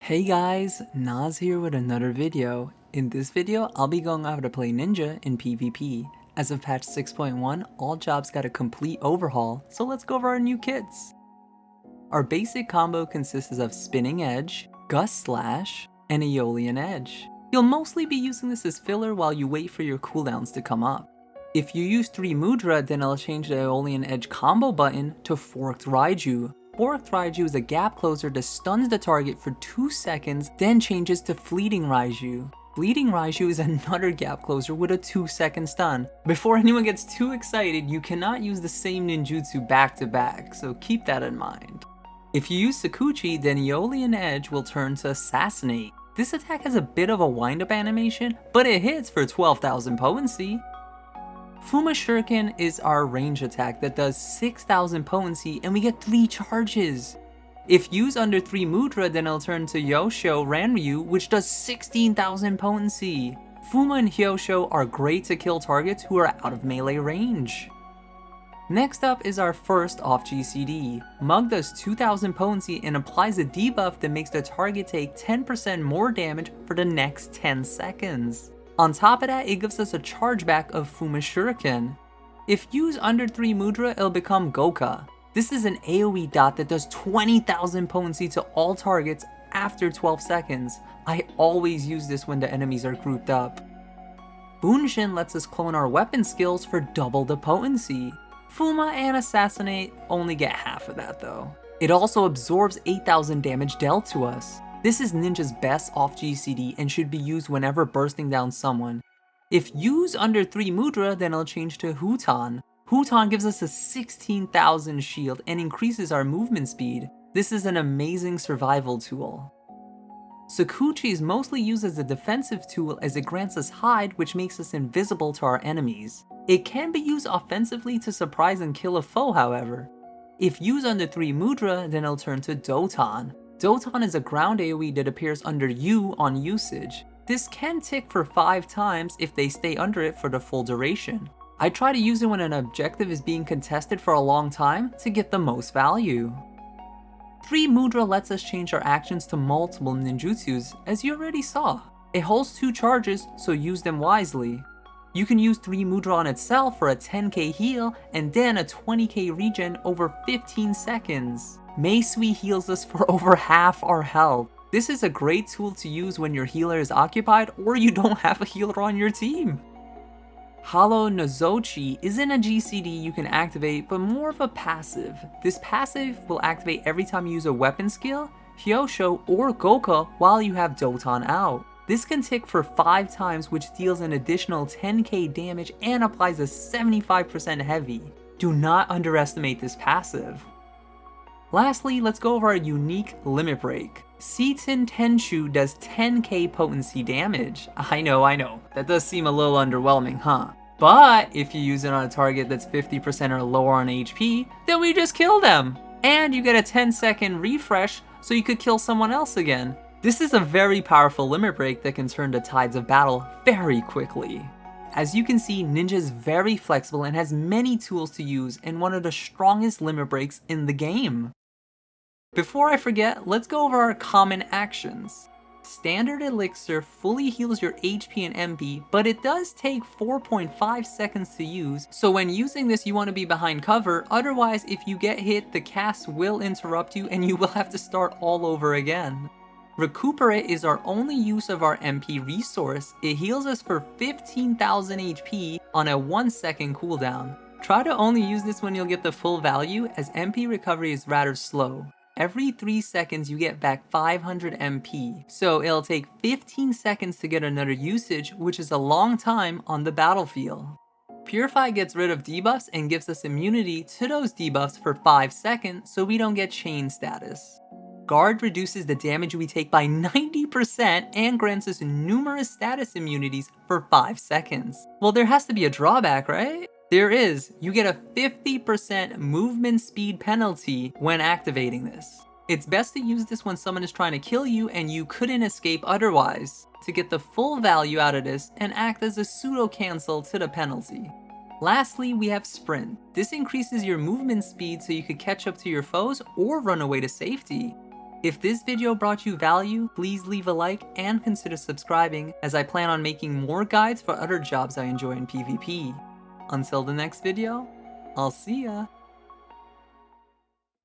Hey guys, Naz here with another video. In this video, I'll be going over how to play Ninja in PvP. As of patch 6.1, all jobs got a complete overhaul, so let's go over our new kits. Our basic combo consists of Spinning Edge, Gust Slash, and Aeolian Edge. You'll mostly be using this as filler while you wait for your cooldowns to come up. If you use 3 Mudra, then I'll change the Aeolian Edge combo button to Forked Raiju. Forked Raiju is a gap closer that stuns the target for 2 seconds, then changes to Fleeting Raiju. Fleeting Raiju is another gap closer with a 2-second stun. Before anyone gets too excited, you cannot use the same ninjutsu back to back, so keep that in mind. If you use Sakuchi, then Aeolian Edge will turn to Assassinate. This attack has a bit of a wind-up animation, but it hits for 12,000 potency. Fuma Shuriken is our range attack that does 6,000 potency and we get 3 charges. If used under 3 Mudra, then it'll turn to Yosho Ranryu, which does 16,000 potency. Fuma and Hyosho are great to kill targets who are out of melee range. Next up is our first off GCD. Mug does 2,000 potency and applies a debuff that makes the target take 10% more damage for the next 10 seconds. On top of that, it gives us a chargeback of Fuma Shuriken. If used under 3 Mudra, it'll become Goka. This is an AoE dot that does 20,000 potency to all targets after 12 seconds. I always use this when the enemies are grouped up. Bunshin lets us clone our weapon skills for double the potency. Fuma and Assassinate only get half of that though. It also absorbs 8,000 damage dealt to us. This is Ninja's best off GCD and should be used whenever bursting down someone. If used under 3 Mudra, then it'll change to Huton. Huton gives us a 16,000 shield and increases our movement speed. This is an amazing survival tool. Sakuchi is mostly used as a defensive tool as it grants us hide, which makes us invisible to our enemies. It can be used offensively to surprise and kill a foe, however. If used under 3 Mudra, then it'll turn to Doton. Doton is a ground AoE that appears under U on usage. This can tick for 5 times if they stay under it for the full duration. I try to use it when an objective is being contested for a long time to get the most value. 3 Mudra lets us change our actions to multiple ninjutsus, as you already saw. It holds 2 charges, so use them wisely. You can use 3 Mudra on itself for a 10k heal and then a 20k regen over 15 seconds. Meisui heals us for over half our health. This is a great tool to use when your healer is occupied or you don't have a healer on your team. Hollow Nozochi isn't a GCD you can activate, but more of a passive. This passive will activate every time you use a weapon skill, Hyosho, or Goka while you have Doton out. This can tick for 5 times, which deals an additional 10k damage and applies a 75% heavy. Do not underestimate this passive. Lastly, let's go over our unique limit break. Seiten Tenchu does 10k potency damage. I know, that does seem a little underwhelming, huh? But if you use it on a target that's 50% or lower on HP, then we just kill them! And you get a 10-second refresh so you could kill someone else again. This is a very powerful limit break that can turn the tides of battle very quickly. As you can see, Ninja is very flexible and has many tools to use and one of the strongest limit breaks in the game. Before I forget, let's go over our common actions. Standard Elixir fully heals your HP and MP, but it does take 4.5 seconds to use, so when using this you want to be behind cover, otherwise if you get hit, the cast will interrupt you and you will have to start all over again. Recuperate is our only use of our MP resource. It heals us for 15,000 HP on a 1-second cooldown. Try to only use this when you'll get the full value, as MP recovery is rather slow. Every 3 seconds you get back 500 MP, so it'll take 15 seconds to get another usage, which is a long time on the battlefield. Purify gets rid of debuffs and gives us immunity to those debuffs for 5 seconds so we don't get chain status. Guard reduces the damage we take by 90% and grants us numerous status immunities for 5 seconds. Well, there has to be a drawback, right? There is. You get a 50% movement speed penalty when activating this. It's best to use this when someone is trying to kill you and you couldn't escape otherwise, to get the full value out of this and act as a pseudo cancel to the penalty. Lastly, we have Sprint. This increases your movement speed so you could catch up to your foes or run away to safety. If this video brought you value, please leave a like and consider subscribing, as I plan on making more guides for other jobs I enjoy in PvP. Until the next video, I'll see ya!